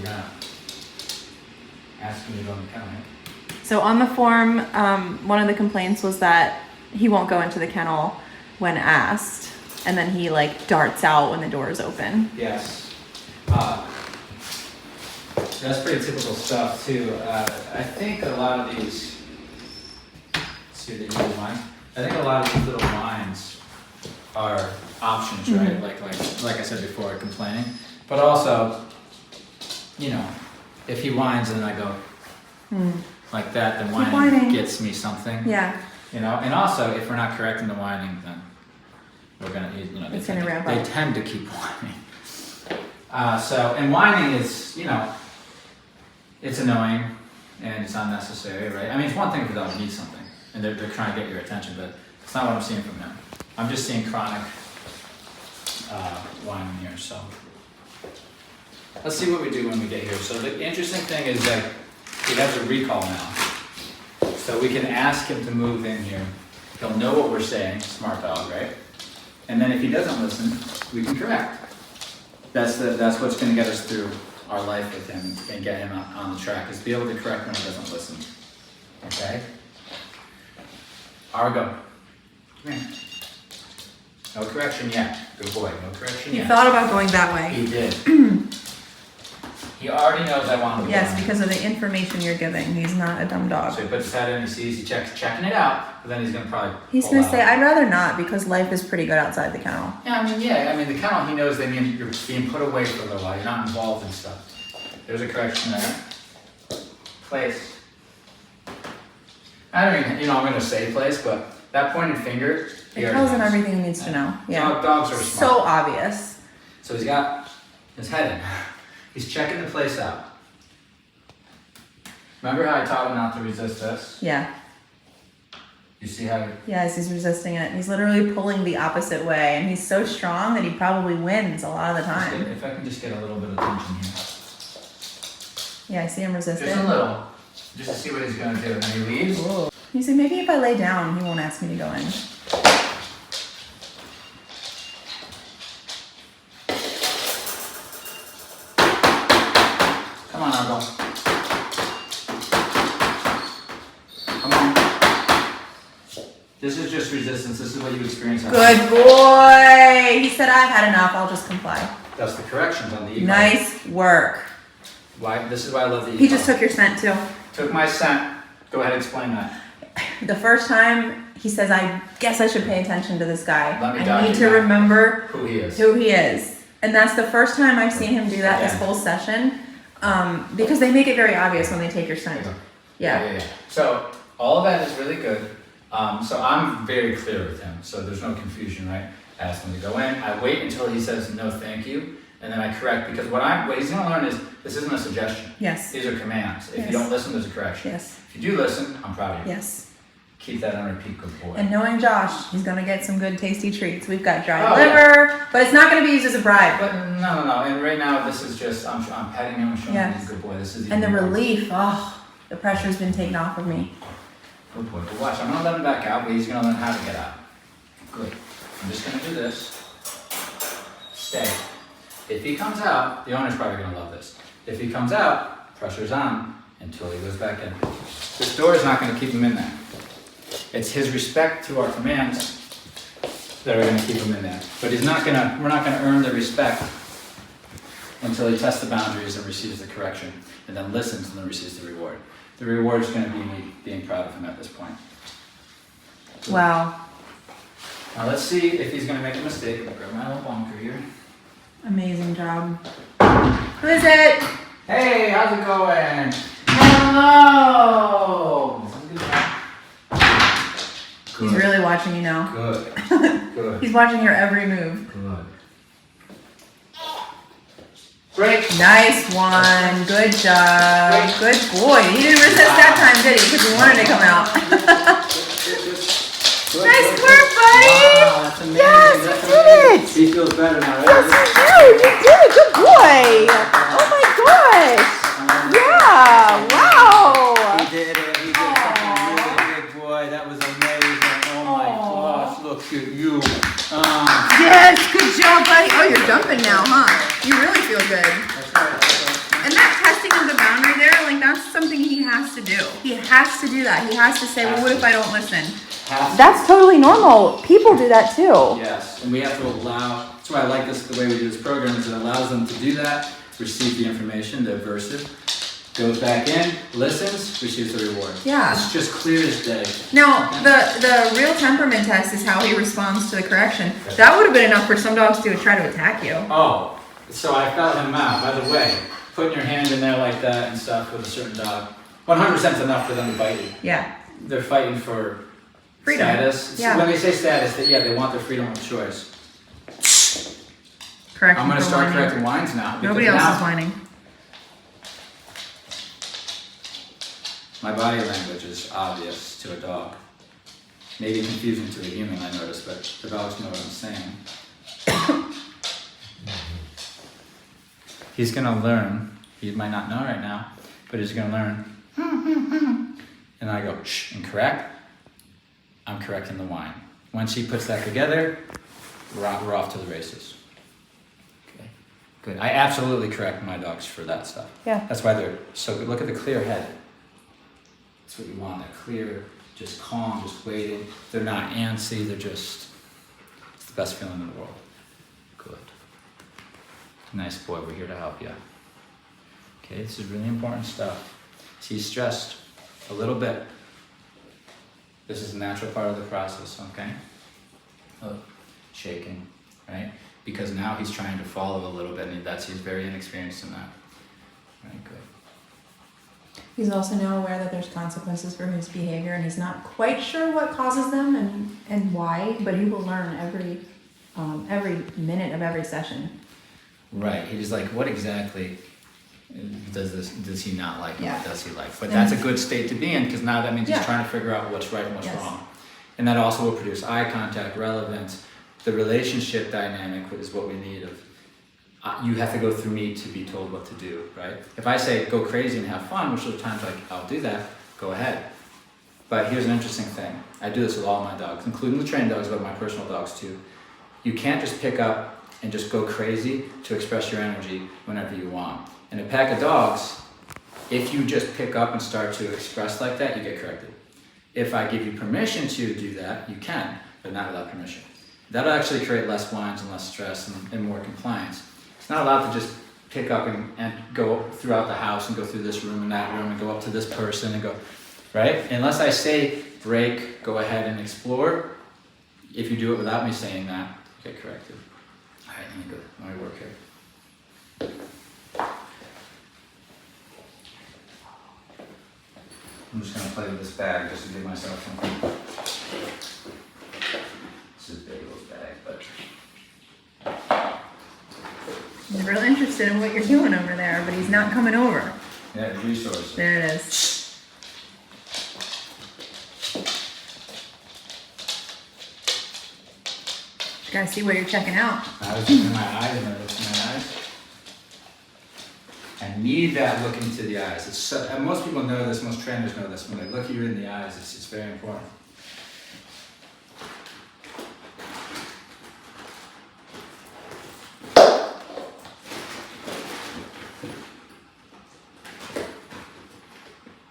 you're gonna ask him to go in the kennel, right? So on the form, one of the complaints was that he won't go into the kennel when asked, and then he like darts out when the door is open. Yes. That's pretty typical stuff too. I think a lot of these, let's see the evil wine. I think a lot of these little wines are options, right? Like I said before, complaining. But also, you know, if he whines and I go like that, then whining gets me something. Yeah. You know, and also if we're not correcting the whining, then we're gonna, you know, they tend to keep whining. And whining is, you know, it's annoying and it's unnecessary, right? I mean, it's one thing if the dog needs something and they're trying to get your attention, but it's not what I'm seeing from him. I'm just seeing chronic whining here, so. Let's see what we do when we get here. So the interesting thing is that he has a recall now. So we can ask him to move in here. He'll know what we're saying, smart dog, right? And then if he doesn't listen, we can correct. That's what's gonna get us through our life with him and get him on the track, is be able to correct when he doesn't listen. Okay? Argo, come here. No correction yet. Good boy, no correction yet. He thought about going that way. He did. He already knows I want him to go. Yes, because of the information you're giving. He's not a dumb dog. So he puts his head in, he sees, he checking it out, but then he's gonna probably He's gonna say, I'd rather not, because life is pretty good outside the kennel. Yeah, I mean the kennel, he knows you're being put away for a little while, you're not involved in stuff. There's a correction there. Place. I don't even, you know, I'm gonna say place, but that pointed finger, It tells him everything he needs to know. Yeah. Dogs are smart. So obvious. So he's got his head in. He's checking the place out. Remember how I taught him not to resist this? Yeah. You see how? Yes, he's resisting it. He's literally pulling the opposite way, and he's so strong that he probably wins a lot of the time. If I can just get a little bit of tension here. Yeah, I see him resisting. Just a little. Just to see what he's gonna do. And then he leaves. Ooh. You see, maybe if I lay down, he won't ask me to go in. Come on, Argo. Come on. This is just resistance. This is what you experience. Good boy. He said, I've had enough. I'll just comply. That's the corrections on the e-bike. Nice work. Why? This is why I love the e-bike. He just took your scent too. Took my scent. Go ahead, explain that. The first time he says, I guess I should pay attention to this guy. Let me I need to document remember who he is. And that's the first time I've seen him do that this whole session. Because they make it very obvious when they take your scent. Yeah. So all of that is really good. So I'm very clear with him. So there's no confusion, right? I ask him to go in. I wait until he says no, thank you, and then I correct, because what he's going to learn is this isn't a suggestion. Yes. These are commands. If you don't listen, there's a correction. Yes. If you do listen, I'm proud of you. Yes. Keep that on repeat, good boy. And knowing Josh, he's gonna get some good tasty treats. We've got dry liver, but it's not gonna be used as a bribe. But no. And right now, this is just I'm petting him and showing him he's a good boy. This is and the relief. Oh, the pressure's been taken off of me. Good boy. But watch, I'm gonna let him back out, but he's gonna learn how to get out. Good. I'm just gonna do this. Stay. If he comes out, the owner's probably gonna love this. If he comes out, pressure's on until he goes back in. This door is not gonna keep him in there. It's his respect to our commands that are going to keep him in there. But we're not going to earn the respect until he tests the boundaries and receives the correction, and then listens and then receives the reward. The reward is going to be me being proud of him at this point. Wow. Now let's see if he's going to make a mistake. I'm going to grab my little bunker here. Amazing job. Who is it? Hey, how's it going? Hello! Good. He's really watching you now. Good. Good. He's watching your every move. Good. Break. Nice one. Good job. Good boy. He didn't resist that time, did he? Because he wanted to come out. Nice work, buddy. Wow, that's amazing. Yes, you did it. He feels better now, right? Yes, you did. You did it. Good boy. Oh my gosh. Yeah. Wow. He did it. He did something really big, boy. That was amazing. Oh my gosh. Look at you. Yes. Good job, buddy. Oh, you're jumping now, huh? You really feel good. That's right. And that do. He has to do that. He has to say, well, what if I don't listen? Has That's totally normal. People do that too. Yes, and we have to allow, that's why I like this, the way we do this program, is it allows them to do that, receive the information, the aversive, goes back in, listens, receives the reward. Yeah. It's just clear as day. Now, the real temperament test is how he responds to the correction. That would have been enough for some dogs to try to attack you. Oh, so I felt him out. By the way, putting your hand in there like that and stuff with a certain dog, 100% is enough for them to bite you. Yeah. They're fighting for Freedom. status. Yeah. When they say status, they want their freedom of choice. Correct. I'm going to start correcting whines now. Nobody else is whining. My body language is obvious to a dog. Maybe confusing to a human, I notice, but the dogs know what I'm saying. He's going to learn. He might not know right now, but he's going to learn. And I go, shh, and correct. I'm correcting the whine. Once he puts that together, we're off to the races. Okay, good. I absolutely correct my dogs for that stuff. Yeah. That's why they're so good. Look at the clear head. That's what you want, that clear, just calm, just waiting. They're not antsy, they're just, it's the best feeling in the world. Good. Nice boy, we're here to help you. Okay, this is really important stuff. See, he's stressed a little bit. This is a natural part of the process, okay? Oh, shaking, right? Because now he's trying to follow a little bit, and he's very inexperienced in that. Right, good. He's also now aware that there's consequences for his behavior, and he's not quite sure what causes them and why, but he will learn every minute of every session. Right. He's like, what exactly does he not like? And Yeah. what does he like? But that's a good state to be in, because now that means he's trying to figure out what's right and what's wrong. And that also will produce eye contact, relevance. The relationship dynamic is what we need of. You have to go through me to be told what to do, right? If I say go crazy and have fun, which are times like I'll do that, go ahead. But here's an interesting thing. I do this with all my dogs, including the trained dogs, but my personal dogs too. You can't just pick up and just go crazy to express your energy whenever you want. In a pack of dogs, if you just pick up and start to express like that, you get corrected. If I give you permission to do that, you can, but not without permission. That'll actually create less whines and less stress and more compliance. It's not allowed to just pick up and go throughout the house and go through this room and that room and go up to this person and go, right? Unless I say break, go ahead and explore. If you do it without me saying that, you get corrected. All right, let me go. Let me work here. I'm just gonna play with this bag just to give myself something. This is Bagel's bag, but. He's really interested in what you're doing over there, but he's not coming over. Yeah, resources. There it is. You gotta see what you're checking out. I was looking in my eyes and I looked in my eyes. I need that look into the eyes. It's so, and most people know this, most trainers know this. When they look you in the eyes, it's very important.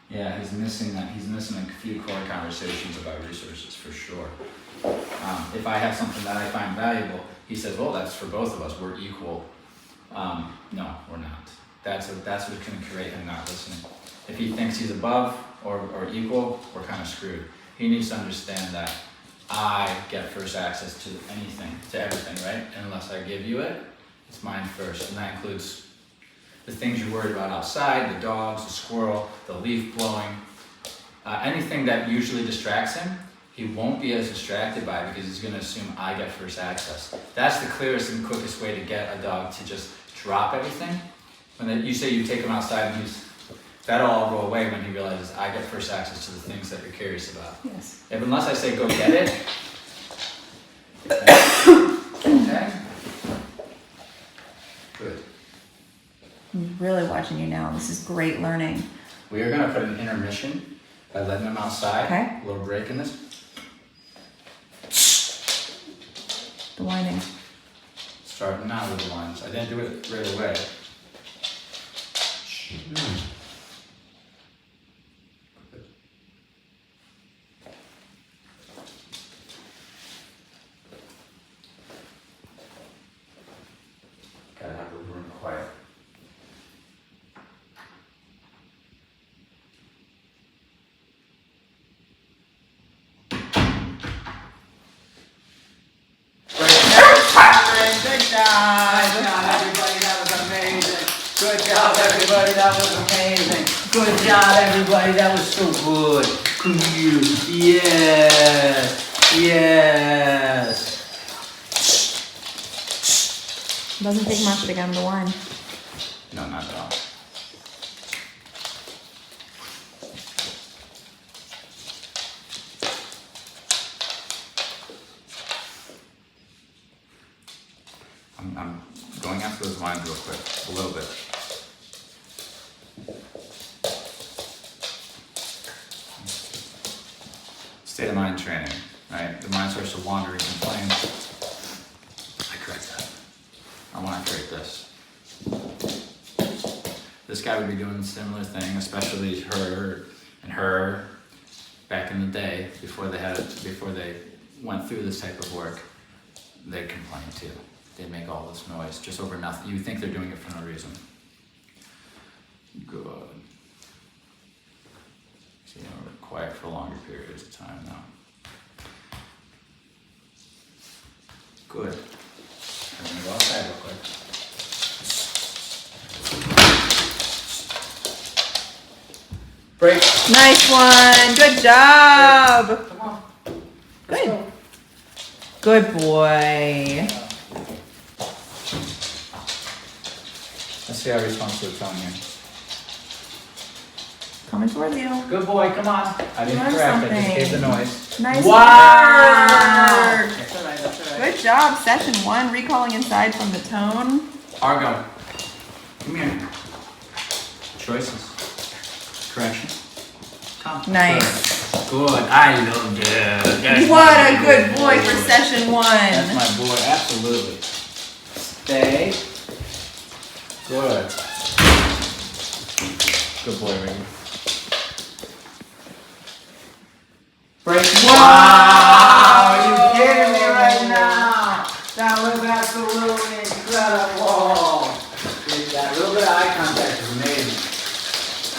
Yeah, he's missing that. He's missing a few core conversations about resources for sure. If I have something that I find valuable, he says, well, that's for both of us. We're equal. No, we're not. That's what's going to create him not listening. If he thinks he's above or equal, we're kind of screwed. He needs to understand that I get first access to anything, to everything, right? And unless I give you it, it's mine first. And that includes the things you're worried about outside, the dogs, the squirrel, the leaf blowing, anything that usually distracts him, he won't be as distracted by it because he's going to assume I get first access. That's the clearest and quickest way to get a dog to just drop everything. When you say you take him outside, and that'll all go away when he realizes I get first access to the things that you're curious about. Yes. If unless I say go get it, okay? Good. I'm really watching you now. This is great learning. We are going to put an intermission by letting them outside. Okay. A little break in this. The whining. Starting now with the lines. I didn't do it right away. job, everybody. That was amazing. Good job, everybody. That was so good. Come here. Yes. Yes. Doesn't take much to get him to whine. No, not at all. I'm going after those lines real quick, a little bit. State of mind training, right? The mind starts to wander and complain. I correct that. I want to create this. This guy would be doing a similar thing, especially her back in the day before they went through this type of work. They'd complain too. They make all this noise just over nothing. You think they're doing it for no reason. Good. So we're quiet for longer periods of time now. Good. I'm gonna go outside real quick. Break. Nice one. Good job. Come on. Good. Good boy. Let's see how he responds to the tone here. Coming towards you. Good boy, come on. I didn't Learn correct, I just something. gave the noise. Nice Wow! work. That's alright, that's alright. Good job. Session 1, recalling inside from the tone. Argo, come here. Choices. Correction. Come. Nice. Good. I loved it. That's What my a good boy for session 1. That's my boy, absolutely. Stay. Good. Good boy, Ricky. Break. Wow! Are you kidding me right now? That was absolutely incredible. That little bit of eye contact is amazing.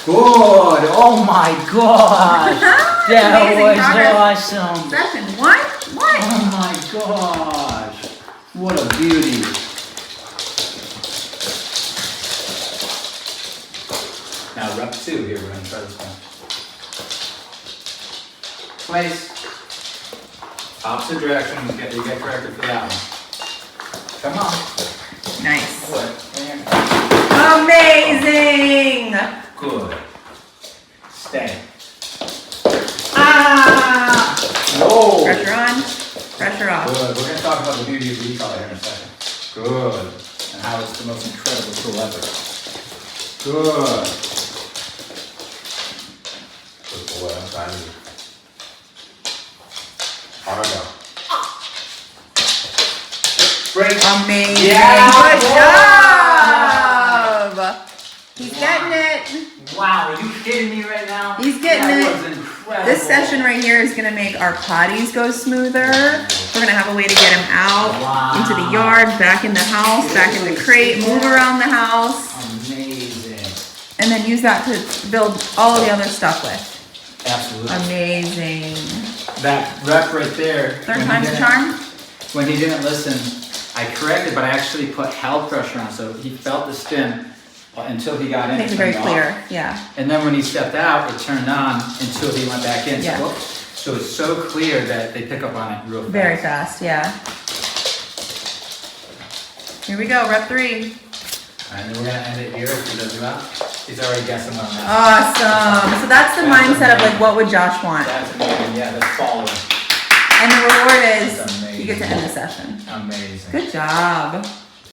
Good. Oh my God. That Amazing was progress. awesome. Session 1? What? Oh my gosh. What a beauty. Now rep 2 here, we're gonna try this one. Place. Opposite direction, you get corrected for that one. Come on. Nice. Good. Amazing. Good. Stay. Ah! No! Pressure on, pressure off. Good. We're gonna talk about the beauty of the e-collar here in a second. Good. And how it's the most incredible tool ever. Good. Good boy, I'm proud of you. Argo. Break. Amazing. Yeah, Good boy. job. He's getting it. Wow, are you kidding me right now? He's getting that it. Was incredible. This session right here is going to make our potties go smoother. We're going to have a way to get him out into the yard, back in the house, back in the crate, move around the house, Amazing. and then use that to build all of the other stuff with. Absolutely. Amazing. That rep right there. Third when he time's a didn't- charm. When he didn't listen, I corrected, but I actually put held pressure on, so he felt the stim until he got in. Makes it it very turned off. clear. Yeah. And then when he stepped out, it turned on until he went back in. Yeah. So it's so clear that they pick up on it real fast. Very fast. Yeah. Here we go. Rep 3. And then we're gonna end it here if he does well. He's already guessing what I'm asking. Awesome. So that's the mindset of like, what would Josh want? That's amazing. Yeah, that's following. And the reward That's is amazing. you get to end the session. Amazing. Good job.